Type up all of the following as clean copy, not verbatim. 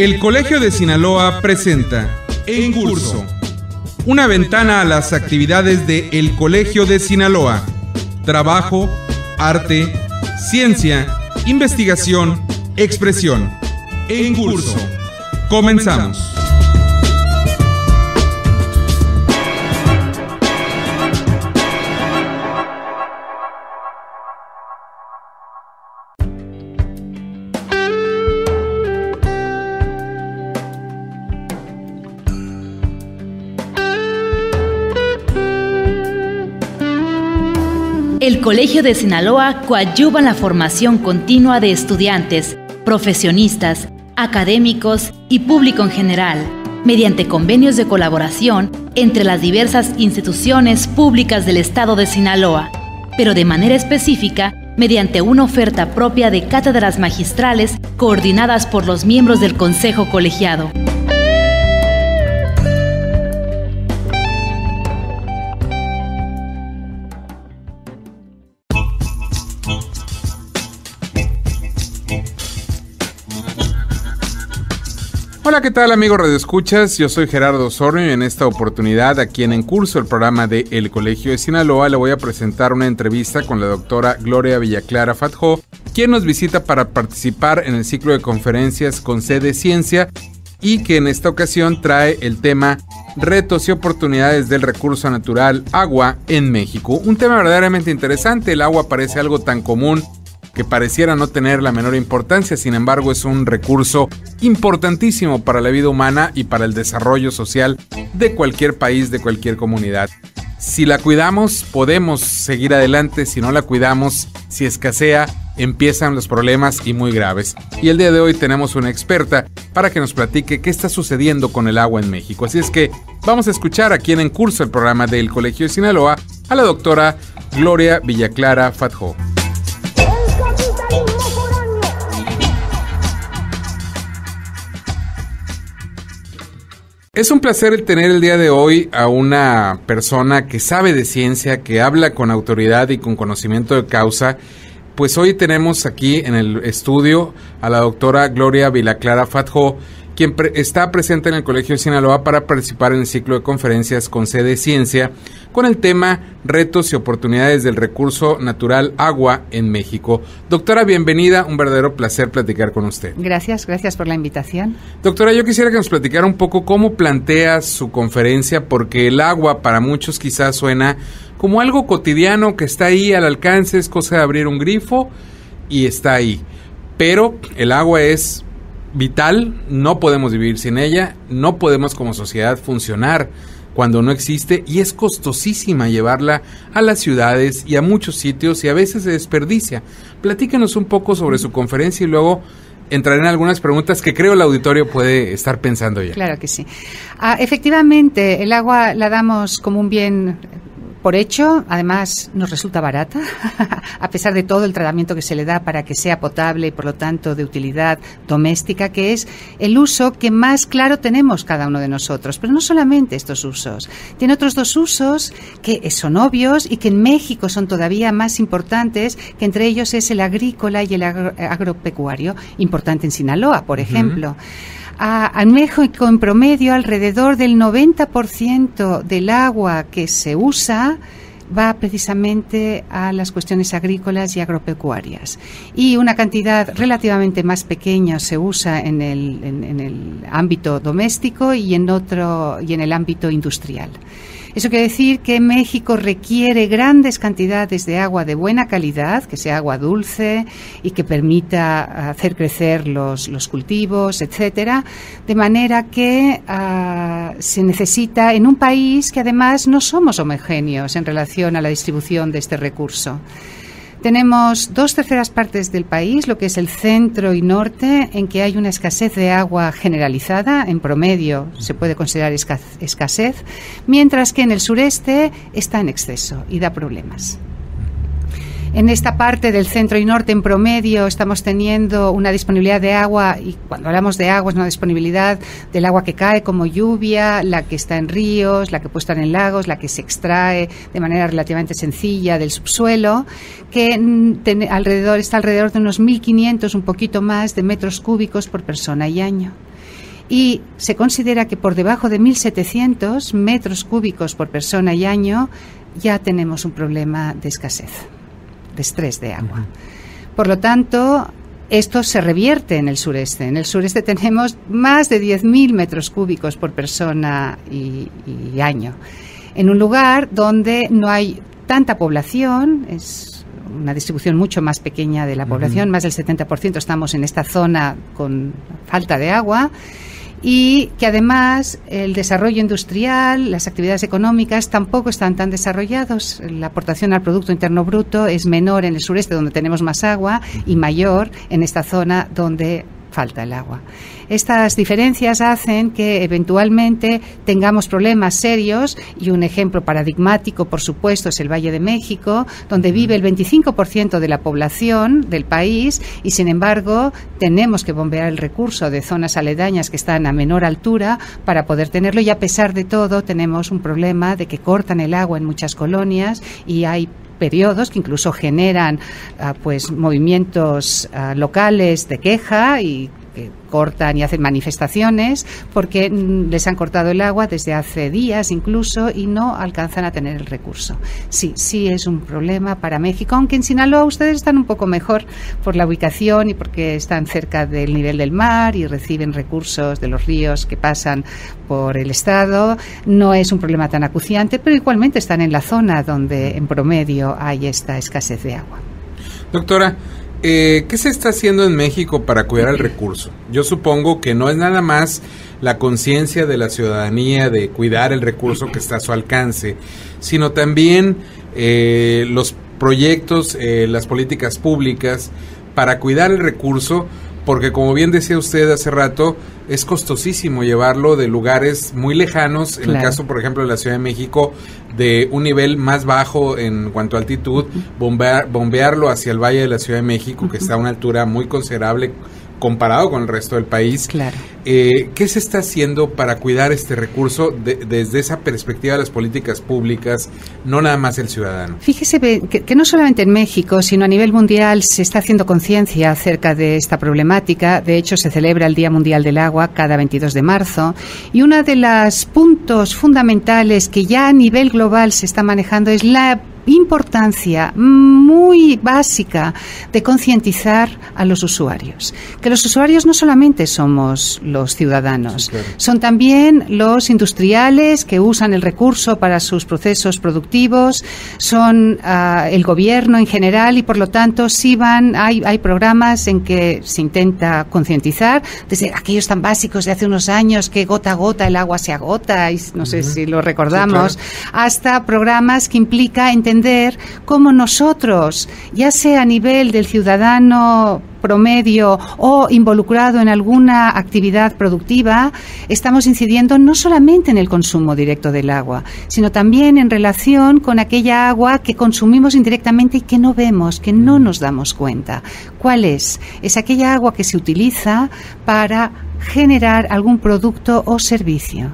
El Colegio de Sinaloa presenta En Curso, una ventana a las actividades de El Colegio de Sinaloa. Trabajo, arte, ciencia, investigación, expresión. En Curso. Comenzamos. El Colegio de Sinaloa coadyuva en la formación continua de estudiantes, profesionistas, académicos y público en general, mediante convenios de colaboración entre las diversas instituciones públicas del estado de Sinaloa, pero de manera específica mediante una oferta propia de cátedras magistrales coordinadas por los miembros del Consejo Colegiado. Hola, ¿qué tal, amigos radioescuchas? Yo soy Gerardo Osornio y en esta oportunidad, aquí en Curso, el programa de El Colegio de Sinaloa, le voy a presentar una entrevista con la doctora Gloria Villaclara Fatjó, quien nos visita para participar en el ciclo de conferencias con sede Ciencia y que en esta ocasión trae el tema Retos y oportunidades del recurso natural agua en México. Un tema verdaderamente interesante. El agua parece algo tan común que pareciera no tener la menor importancia, sin embargo es un recurso importantísimo para la vida humana y para el desarrollo social de cualquier país, de cualquier comunidad. Si la cuidamos, podemos seguir adelante. Si no la cuidamos, si escasea, empiezan los problemas y muy graves. Y el día de hoy tenemos una experta para que nos platique qué está sucediendo con el agua en México. Así es que vamos a escuchar aquí en Curso, el programa del Colegio de Sinaloa, a la doctora Gloria Villaclara Fatjó. Es un placer el tener el día de hoy a una persona que sabe de ciencia, que habla con autoridad y con conocimiento de causa. Pues hoy tenemos aquí en el estudio a la doctora Gloria Villaclara Fatjó, quien está presente en el Colegio de Sinaloa para participar en el ciclo de conferencias con sede Ciencia, con el tema Retos y oportunidades del recurso natural agua en México. Doctora, bienvenida, un verdadero placer platicar con usted. Gracias por la invitación. Doctora, yo quisiera que nos platicara un poco cómo plantea su conferencia, porque el agua para muchos quizás suena como algo cotidiano que está ahí al alcance, es cosa de abrir un grifo y está ahí. Pero el agua es vital, no podemos vivir sin ella, no podemos como sociedad funcionar cuando no existe y es costosísima llevarla a las ciudades y a muchos sitios y a veces se desperdicia. Platícanos un poco sobre su conferencia y luego entraré en algunas preguntas que creo el auditorio puede estar pensando ya. Claro que sí. Efectivamente, el agua la damos como un bien por hecho, además nos resulta barata, a pesar de todo el tratamiento que se le da para que sea potable y por lo tanto de utilidad doméstica, que es el uso que más claro tenemos cada uno de nosotros. Pero no solamente estos usos, tiene otros dos usos que son obvios y que en México son todavía más importantes, que entre ellos es el agrícola y el agropecuario, importante en Sinaloa, por ejemplo. En México, en promedio, alrededor del 90% del agua que se usa va precisamente a las cuestiones agrícolas y agropecuarias. Y una cantidad relativamente más pequeña se usa en el ámbito doméstico y en el ámbito industrial. Eso quiere decir que México requiere grandes cantidades de agua de buena calidad, que sea agua dulce y que permita hacer crecer los cultivos, etcétera, de manera que se necesita en un país que además no somos homogéneos en relación a la distribución de este recurso. Tenemos 2/3 partes del país, lo que es el centro y norte, en que hay una escasez de agua generalizada, en promedio se puede considerar escasez, mientras que en el sureste está en exceso y da problemas. En esta parte del centro y norte, en promedio, estamos teniendo una disponibilidad de agua, y cuando hablamos de agua es una disponibilidad del agua que cae como lluvia, la que está en ríos, la que puede estar en lagos, la que se extrae de manera relativamente sencilla del subsuelo, que está alrededor de unos 1.500, un poquito más, de metros cúbicos por persona y año. y se considera que por debajo de 1.700 metros cúbicos por persona y año ya tenemos un problema de escasez, de estrés de agua. Por lo tanto, esto se revierte en el sureste. En el sureste tenemos más de 10.000 metros cúbicos por persona y año. En un lugar donde no hay tanta población, es una distribución mucho más pequeña de la población, más del 70% estamos en esta zona con falta de agua, y que además el desarrollo industrial, las actividades económicas tampoco están tan desarrollados. La aportación al Producto Interno Bruto es menor en el sureste, donde tenemos más agua, y mayor en esta zona donde falta el agua. Estas diferencias hacen que eventualmente tengamos problemas serios, y un ejemplo paradigmático, por supuesto, es el Valle de México, donde vive el 25% de la población del país, y sin embargo tenemos que bombear el recurso de zonas aledañas que están a menor altura para poder tenerlo, y a pesar de todo tenemos un problema de que cortan el agua en muchas colonias, y hay periodos que incluso generan movimientos locales de queja, y que cortan y hacen manifestaciones porque les han cortado el agua desde hace días incluso, y no alcanzan a tener el recurso. Sí es un problema para México, aunque en Sinaloa ustedes están un poco mejor por la ubicación y porque están cerca del nivel del mar y reciben recursos de los ríos que pasan por el estado. No es un problema tan acuciante, pero igualmente están en la zona donde en promedio hay esta escasez de agua. Doctora, ¿qué se está haciendo en México para cuidar el recurso? Yo supongo que no es nada más la conciencia de la ciudadanía de cuidar el recurso que está a su alcance, sino también los proyectos, las políticas públicas para cuidar el recurso, porque como bien decía usted hace rato, es costosísimo llevarlo de lugares muy lejanos, en el caso, por ejemplo, de la Ciudad de México, de un nivel más bajo en cuanto a altitud, bombearlo hacia el Valle de la Ciudad de México, que está a una altura muy considerable comparado con el resto del país. Claro. ¿Qué se está haciendo para cuidar este recurso desde esa perspectiva de las políticas públicas, no nada más el ciudadano? Fíjese que no solamente en México, sino a nivel mundial se está haciendo conciencia acerca de esta problemática. De hecho, se celebra el Día Mundial del Agua cada 22 de marzo, y uno de los puntos fundamentales que ya a nivel global se está manejando es la importancia muy básica de concientizar a los usuarios. Que los usuarios no solamente somos los ciudadanos, sí, claro, son también los industriales que usan el recurso para sus procesos productivos, son el gobierno en general, y por lo tanto hay programas en que se intenta concientizar, desde aquellos tan básicos de hace unos años que gota a gota el agua se agota, y no sé si lo recordamos, sí, claro, hasta programas que implica entender cómo nosotros, ya sea a nivel del ciudadano promedio o involucrado en alguna actividad productiva, estamos incidiendo no solamente en el consumo directo del agua, sino también en relación con aquella agua que consumimos indirectamente y que no vemos, que no nos damos cuenta. ¿Cuál es? Es aquella agua que se utiliza para generar algún producto o servicio.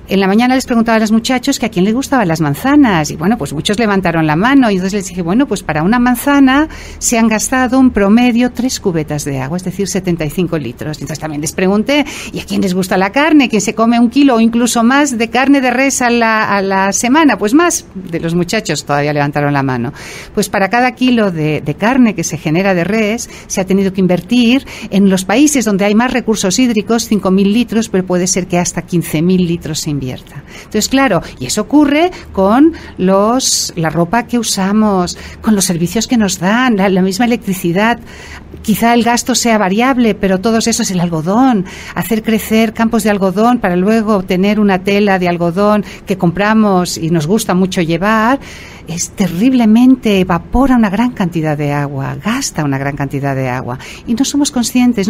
En la mañana les preguntaba a los muchachos que a quién les gustaban las manzanas, y bueno, pues muchos levantaron la mano, y entonces les dije, bueno, pues para una manzana se han gastado en promedio 3 cubetas de agua, es decir, 75 litros. Entonces también les pregunté, ¿y a quién les gusta la carne? ¿Quién se come 1 kilo o incluso más de carne de res a la semana? Pues más de los muchachos todavía levantaron la mano. Pues para cada kilo de carne que se genera de res, se ha tenido que invertir en los países donde hay más recursos hídricos 5.000 litros, pero puede ser que hasta 15.000 litros se invierta. Entonces, claro, y eso ocurre con la ropa que usamos, con los servicios que nos dan, la misma electricidad. Quizá el gasto sea variable, pero todo eso es el algodón. Hacer crecer campos de algodón para luego obtener una tela de algodón que compramos y nos gusta mucho llevar, es terriblemente, evapora una gran cantidad de agua, gasta una gran cantidad de agua. Y no somos conscientes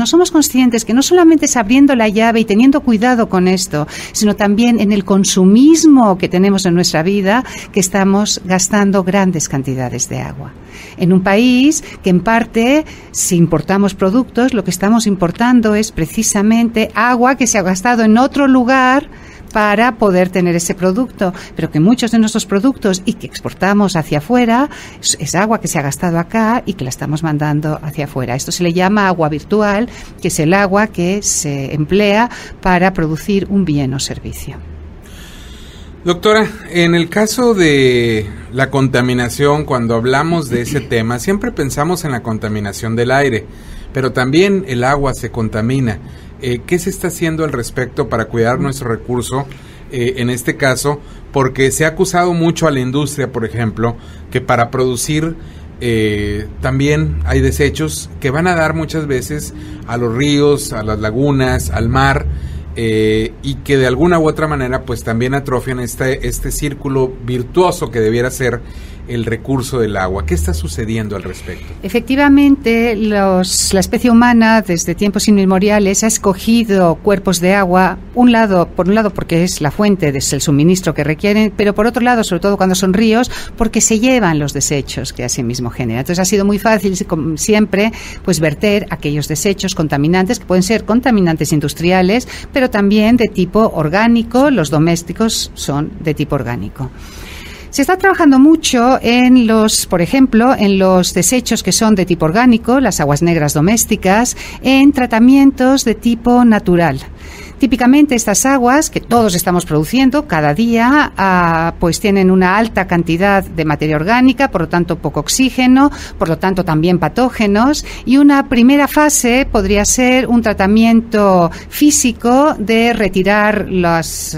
que no solamente es abriendo la llave y teniendo cuidado con esto, sino también en el consumismo que tenemos en nuestra vida, que estamos gastando grandes cantidades de agua. En un país que en parte, si importamos productos, lo que estamos importando es precisamente agua que se ha gastado en otro lugar para poder tener ese producto, pero que muchos de nuestros productos y que exportamos hacia afuera es agua que se ha gastado acá y que la estamos mandando hacia afuera. Esto se le llama agua virtual, que es el agua que se emplea para producir un bien o servicio. Doctora, en el caso de la contaminación, cuando hablamos de ese tema, siempre pensamos en la contaminación del aire, pero también el agua se contamina. ¿Qué se está haciendo al respecto para cuidar nuestro recurso? En este caso, porque se ha acusado mucho a la industria, por ejemplo, que para producir también hay desechos que van a dar muchas veces a los ríos, a las lagunas, al mar, y que de alguna u otra manera pues también atrofian este círculo virtuoso que debiera ser el recurso del agua. ¿Qué está sucediendo al respecto? Efectivamente, la especie humana desde tiempos inmemoriales ha escogido cuerpos de agua, por un lado porque es la fuente, es el suministro que requieren, pero por otro lado, sobre todo cuando son ríos, porque se llevan los desechos que así mismo generan. Entonces ha sido muy fácil siempre pues verter aquellos desechos contaminantes, que pueden ser contaminantes industriales, pero también de tipo orgánico. Los domésticos son de tipo orgánico. Se está trabajando mucho por ejemplo, en los desechos que son de tipo orgánico, las aguas negras domésticas, en tratamientos de tipo natural. Típicamente estas aguas que todos estamos produciendo cada día pues tienen una alta cantidad de materia orgánica, por lo tanto poco oxígeno, por lo tanto también patógenos, y una primera fase podría ser un tratamiento físico de retirar las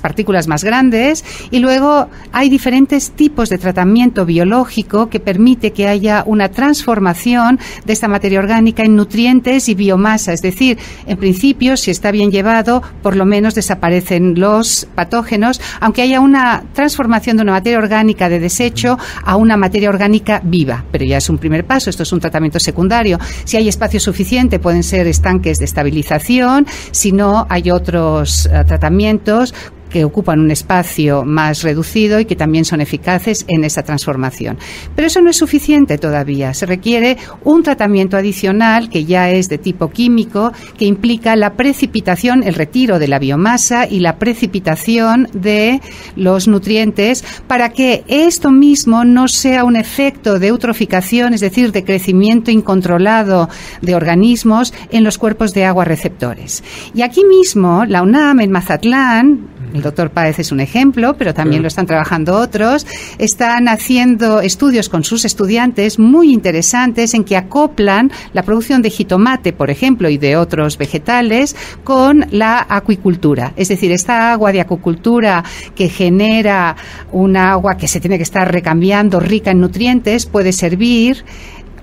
partículas más grandes, y luego hay diferentes tipos de tratamiento biológico que permite que haya una transformación de esta materia orgánica en nutrientes y biomasa, es decir, en principio si está bien llevado, por lo menos desaparecen los patógenos, aunque haya una transformación de una materia orgánica de desecho a una materia orgánica viva, pero ya es un primer paso. Esto es un tratamiento secundario. Si hay espacio suficiente, pueden ser estanques de estabilización. Si no, hay otros tratamientos que ocupan un espacio más reducido y que también son eficaces en esa transformación. Pero eso no es suficiente todavía. Se requiere un tratamiento adicional que ya es de tipo químico, que implica la precipitación, el retiro de la biomasa y la precipitación de los nutrientes, para que esto mismo no sea un efecto de eutroficación, es decir, de crecimiento incontrolado de organismos en los cuerpos de agua receptores. Y aquí mismo, la UNAM en Mazatlán, el doctor Páez es un ejemplo, pero también lo están trabajando otros, están haciendo estudios con sus estudiantes muy interesantes en que acoplan la producción de jitomate, por ejemplo, y de otros vegetales con la acuicultura. Es decir, esta agua de acuicultura que genera una agua que se tiene que estar recambiando rica en nutrientes puede servir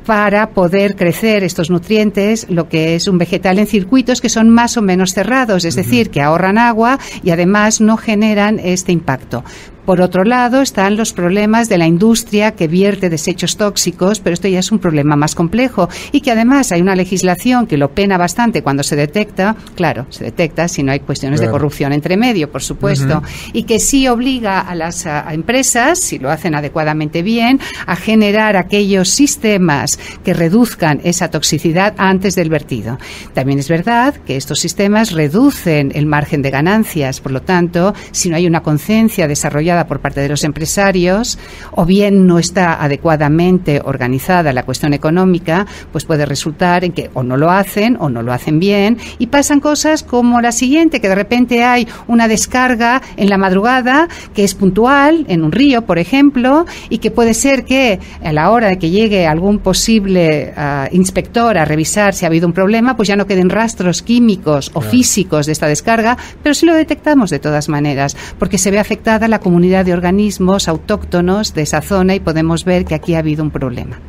para poder crecer estos nutrientes, lo que es un vegetal, en circuitos que son más o menos cerrados, es decir, que ahorran agua y además no generan este impacto. Por otro lado, están los problemas de la industria que vierte desechos tóxicos, pero esto ya es un problema más complejo y que además hay una legislación que lo pena bastante cuando se detecta. Claro, se detecta si no hay cuestiones de corrupción entre medio, por supuesto, y que sí obliga a las empresas, si lo hacen adecuadamente bien, a generar aquellos sistemas que reduzcan esa toxicidad antes del vertido. También es verdad que estos sistemas reducen el margen de ganancias, por lo tanto, si no hay una conciencia desarrollada por parte de los empresarios, o bien no está adecuadamente organizada la cuestión económica, pues puede resultar en que o no lo hacen bien, y pasan cosas como la siguiente, que de repente hay una descarga en la madrugada que es puntual, en un río, por ejemplo, y que puede ser que a la hora de que llegue algún posible inspector a revisar si ha habido un problema, pues ya no queden rastros químicos o físicos de esta descarga, pero sí lo detectamos de todas maneras, porque se ve afectada la comunidad de organismos autóctonos de esa zona y podemos ver que aquí ha habido un problema.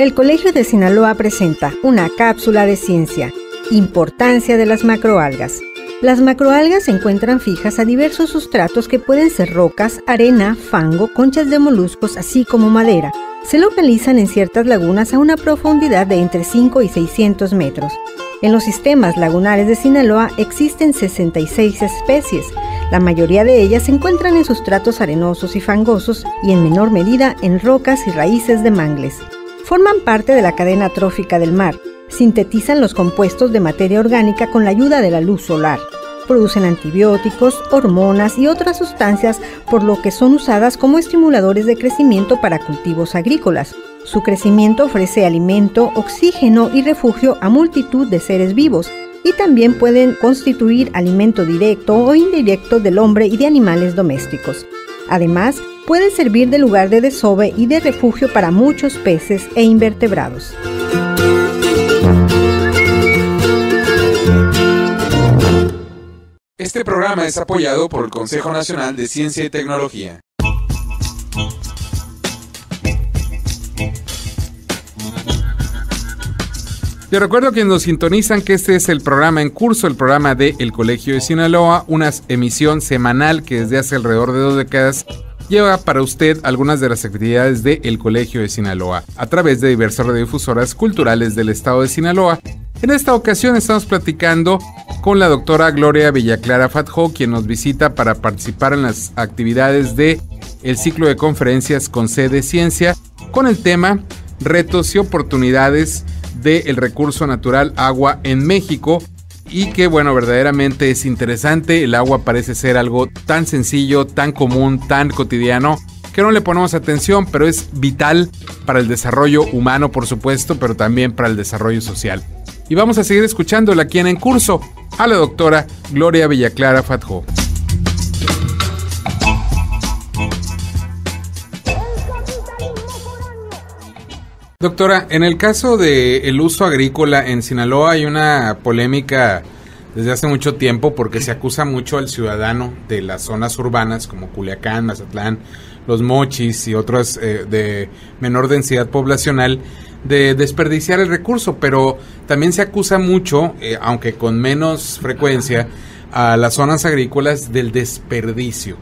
El Colegio de Sinaloa presenta una cápsula de ciencia. Importancia de las macroalgas. Las macroalgas se encuentran fijas a diversos sustratos que pueden ser rocas, arena, fango, conchas de moluscos, así como madera. Se localizan en ciertas lagunas a una profundidad de entre 5 y 600 metros. En los sistemas lagunares de Sinaloa existen 66 especies. La mayoría de ellas se encuentran en sustratos arenosos y fangosos y en menor medida en rocas y raíces de mangles. Forman parte de la cadena trófica del mar. Sintetizan los compuestos de materia orgánica con la ayuda de la luz solar. Producen antibióticos, hormonas y otras sustancias, por lo que son usadas como estimuladores de crecimiento para cultivos agrícolas. Su crecimiento ofrece alimento, oxígeno y refugio a multitud de seres vivos, y también pueden constituir alimento directo o indirecto del hombre y de animales domésticos. Además, pueden servir de lugar de desove y de refugio para muchos peces e invertebrados. Este programa es apoyado por el Consejo Nacional de Ciencia y Tecnología. Les recuerdo a quienes nos sintonizan que este es el programa en curso, el programa de El Colegio de Sinaloa, una emisión semanal que desde hace alrededor de 2 décadas lleva para usted algunas de las actividades de El Colegio de Sinaloa a través de diversas radiodifusoras culturales del estado de Sinaloa. En esta ocasión estamos platicando con la doctora Gloria Villaclara Fatjó, quien nos visita para participar en las actividades de el ciclo de conferencias con sede Ciencia, con el tema Retos y oportunidades del recurso natural agua en México, y que bueno, verdaderamente es interesante. El agua parece ser algo tan sencillo, tan común, tan cotidiano, que no le ponemos atención, pero es vital para el desarrollo humano, por supuesto, pero también para el desarrollo social. Y vamos a seguir escuchándola aquí en curso, a la doctora Gloria Villaclara Fatjó. Doctora, en el caso del uso agrícola en Sinaloa hay una polémica desde hace mucho tiempo porque se acusa mucho al ciudadano de las zonas urbanas como Culiacán, Mazatlán, Los Mochis y otras de menor densidad poblacional de desperdiciar el recurso, pero también se acusa mucho, aunque con menos frecuencia, a las zonas agrícolas del desperdicio.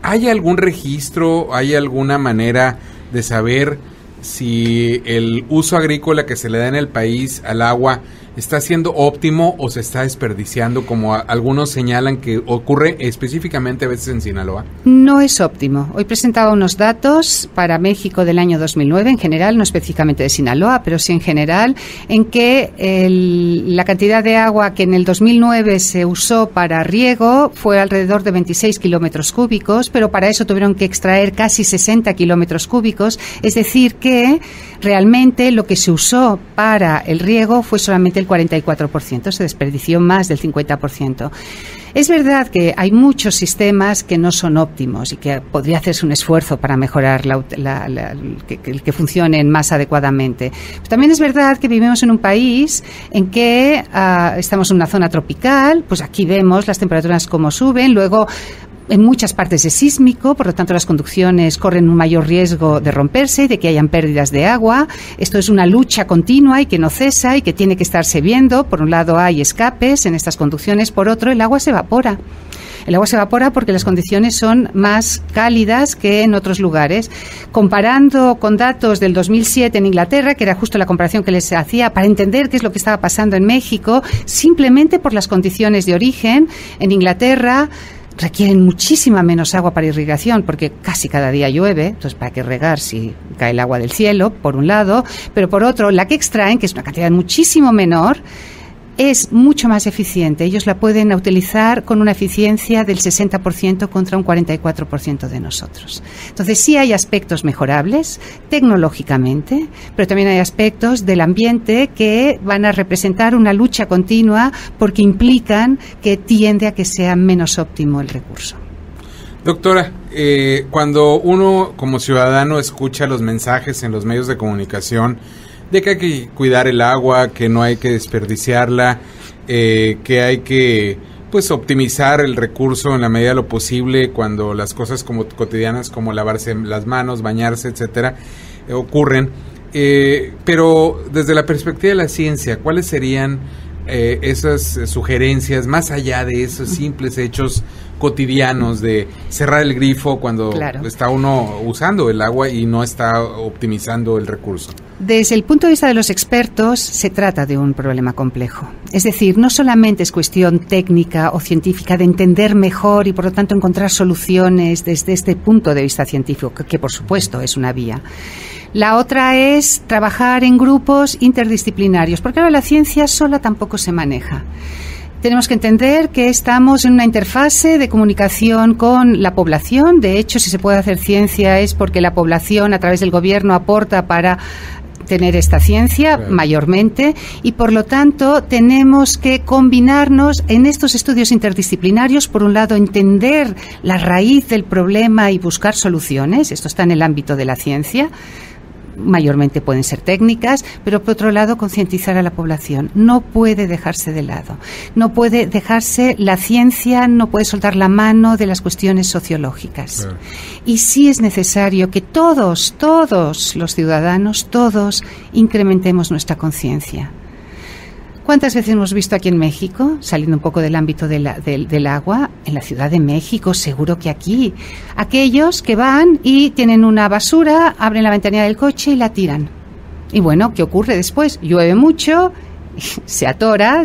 ¿Hay algún registro, hay alguna manera de saber si el uso agrícola que se le da en el país al agua está siendo óptimo o se está desperdiciando, como algunos señalan que ocurre específicamente a veces en Sinaloa? No es óptimo. Hoy presentaba unos datos para México del año 2009, en general, no específicamente de Sinaloa, pero sí en general, en que la cantidad de agua que en el 2009 se usó para riego fue alrededor de 26 kilómetros cúbicos, pero para eso tuvieron que extraer casi 60 kilómetros cúbicos, es decir que realmente lo que se usó para el riego fue solamente el 44%, se desperdició más del 50%. Es verdad que hay muchos sistemas que no son óptimos y que podría hacerse un esfuerzo para mejorar que funcionen más adecuadamente. Pero también es verdad que vivimos en un país en que estamos en una zona tropical, pues aquí vemos las temperaturas como suben, luego en muchas partes es sísmico, por lo tanto las conducciones corren un mayor riesgo de romperse y de que hayan pérdidas de agua. Esto es una lucha continua y que no cesa y que tiene que estarse viendo. Por un lado hay escapes en estas conducciones, por otro el agua se evapora. El agua se evapora porque las condiciones son más cálidas que en otros lugares. Comparando con datos del 2007 en Inglaterra, que era justo la comparación que les hacía para entender qué es lo que estaba pasando en México, simplemente por las condiciones de origen, en Inglaterra requieren muchísima menos agua para irrigación porque casi cada día llueve, entonces para qué regar si cae el agua del cielo, por un lado, pero por otro, la que extraen, que es una cantidad muchísimo menor, es mucho más eficiente. Ellos la pueden utilizar con una eficiencia del 60% contra un 44% de nosotros. Entonces sí hay aspectos mejorables tecnológicamente, pero también hay aspectos del ambiente que van a representar una lucha continua porque implican que tiende a que sea menos óptimo el recurso. Doctora, cuando uno como ciudadano escucha los mensajes en los medios de comunicación de que hay que cuidar el agua, que no hay que desperdiciarla, que hay que optimizar el recurso en la medida de lo posible cuando las cosas como cotidianas como lavarse las manos, bañarse, etcétera, ocurren. Pero desde la perspectiva de la ciencia, ¿cuáles serían esas sugerencias más allá de esos simples hechos cotidianos de cerrar el grifo cuando está uno usando el agua y no está optimizando el recurso? Desde el punto de vista de los expertos, se trata de un problema complejo. Es decir, no solamente es cuestión técnica o científica de entender mejor y, por lo tanto, encontrar soluciones desde este punto de vista científico, que por supuesto es una vía. La otra es trabajar en grupos interdisciplinarios, porque ahora la ciencia sola tampoco se maneja. Tenemos que entender que estamos en una interfase de comunicación con la población. De hecho, si se puede hacer ciencia es porque la población, a través del gobierno, aporta para tener esta ciencia, claro, mayormente, y por lo tanto tenemos que combinarnos en estos estudios interdisciplinarios. Por un lado, entender la raíz del problema y buscar soluciones. Esto está en el ámbito de la ciencia. Mayormente pueden ser técnicas, pero por otro lado concientizar a la población. No puede dejarse de lado, no puede dejarse la ciencia, no puede soltar la mano de las cuestiones sociológicas. Claro. Y sí es necesario que todos los ciudadanos, todos incrementemos nuestra conciencia. ¿Cuántas veces hemos visto aquí en México, saliendo un poco del ámbito del agua, en la Ciudad de México, seguro que aquí, aquellos que van y tienen una basura, abren la ventanilla del coche y la tiran? Y bueno, ¿qué ocurre después? Llueve mucho, se atora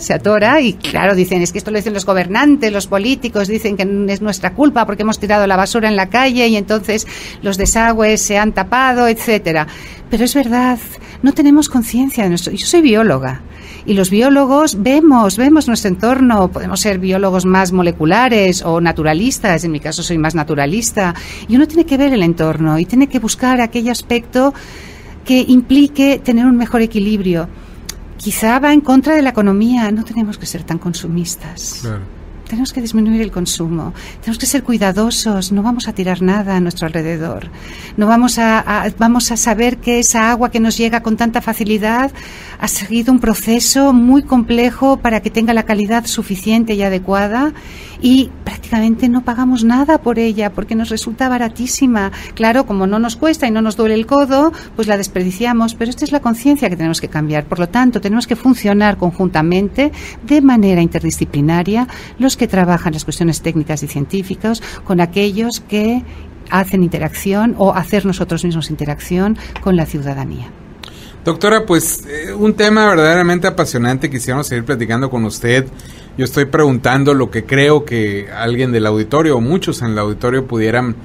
y claro, dicen, es que esto lo dicen los gobernantes, los políticos, dicen que es nuestra culpa porque hemos tirado la basura en la calle y entonces los desagües se han tapado, etcétera. Pero es verdad, no tenemos conciencia de nuestro... Yo soy bióloga. Y los biólogos vemos nuestro entorno, podemos ser biólogos más moleculares o naturalistas, en mi caso soy más naturalista, y uno tiene que ver el entorno y tiene que buscar aquel aspecto que implique tener un mejor equilibrio. Quizá va en contra de la economía, no tenemos que ser tan consumistas. Claro. Tenemos que disminuir el consumo, tenemos que ser cuidadosos, no vamos a tirar nada a nuestro alrededor, no vamos a saber que esa agua que nos llega con tanta facilidad ha seguido un proceso muy complejo para que tenga la calidad suficiente y adecuada, y prácticamente no pagamos nada por ella porque nos resulta baratísima. Claro, como no nos cuesta y no nos duele el codo, pues la desperdiciamos, pero esta es la conciencia que tenemos que cambiar. Por lo tanto, tenemos que funcionar conjuntamente, de manera interdisciplinaria, los que trabajan las cuestiones técnicas y científicas con aquellos que hacen interacción o hacer nosotros mismos interacción con la ciudadanía. Doctora, pues un tema verdaderamente apasionante, quisiéramos seguir platicando con usted. Yo estoy preguntando lo que creo que alguien del auditorio o muchos en el auditorio pudieran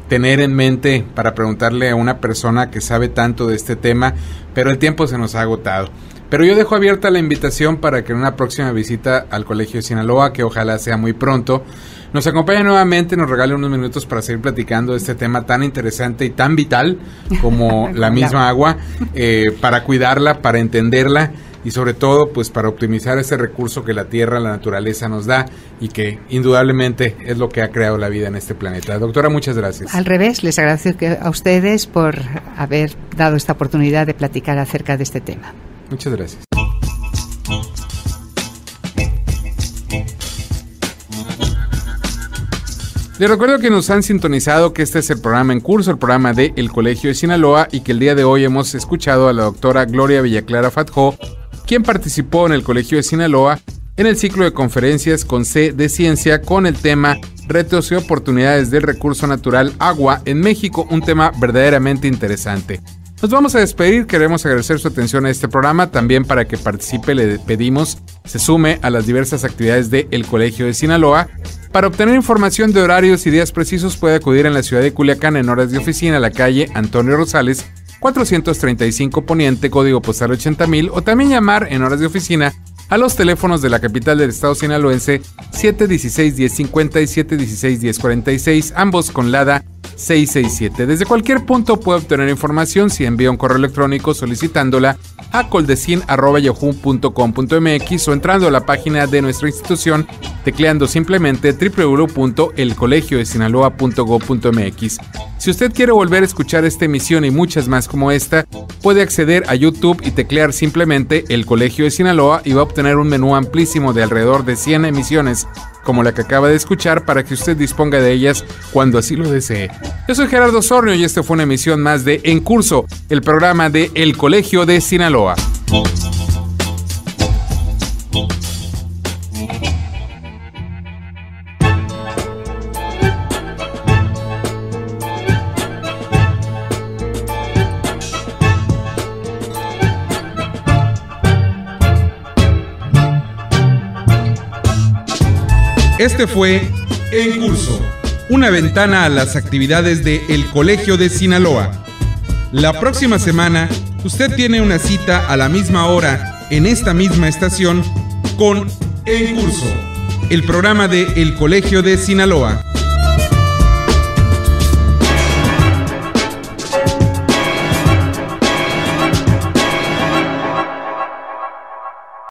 tener en mente para preguntarle a una persona que sabe tanto de este tema, pero el tiempo se nos ha agotado. Pero yo dejo abierta la invitación para que en una próxima visita al Colegio de Sinaloa, que ojalá sea muy pronto, nos acompañe nuevamente, nos regale unos minutos para seguir platicando de este tema tan interesante y tan vital como la misma agua, para cuidarla, para entenderla y sobre todo pues para optimizar ese recurso que la tierra, la naturaleza nos da y que indudablemente es lo que ha creado la vida en este planeta. Doctora, muchas gracias. Al revés, les agradezco a ustedes por haber dado esta oportunidad de platicar acerca de este tema. Muchas gracias. Les recuerdo que nos han sintonizado que este es el programa en curso, el programa de El Colegio de Sinaloa, y que el día de hoy hemos escuchado a la doctora Gloria Villaclara Fatjó, quien participó en el Colegio de Sinaloa en el ciclo de conferencias con C de Ciencia con el tema Retos y oportunidades del recurso natural agua en México, un tema verdaderamente interesante. Nos vamos a despedir, queremos agradecer su atención a este programa, también para que participe le pedimos se sume a las diversas actividades de El Colegio de Sinaloa. Para obtener información de horarios y días precisos puede acudir en la ciudad de Culiacán en horas de oficina a la calle Antonio Rosales, 435 Poniente, código postal 80,000, o también llamar en horas de oficina a los teléfonos de la capital del estado sinaloense 716-1050 y 716-1046, ambos con LADA 667. Desde cualquier punto puede obtener información si envía un correo electrónico solicitándola a coldecin@yahoo.com.mx o entrando a la página de nuestra institución tecleando simplemente www.elcolegiodesinaloa.gov.mx. Si usted quiere volver a escuchar esta emisión y muchas más como esta, puede acceder a YouTube y teclear simplemente El Colegio de Sinaloa y va a obtener un menú amplísimo de alrededor de 100 emisiones como la que acaba de escuchar para que usted disponga de ellas cuando así lo desee. Yo soy Gerardo Sornio y esta fue una emisión más de En Curso, el programa de El Colegio de Sinaloa. Este fue En Curso, una ventana a las actividades de El Colegio de Sinaloa. La próxima semana, usted tiene una cita a la misma hora, en esta misma estación, con En Curso, el programa de El Colegio de Sinaloa.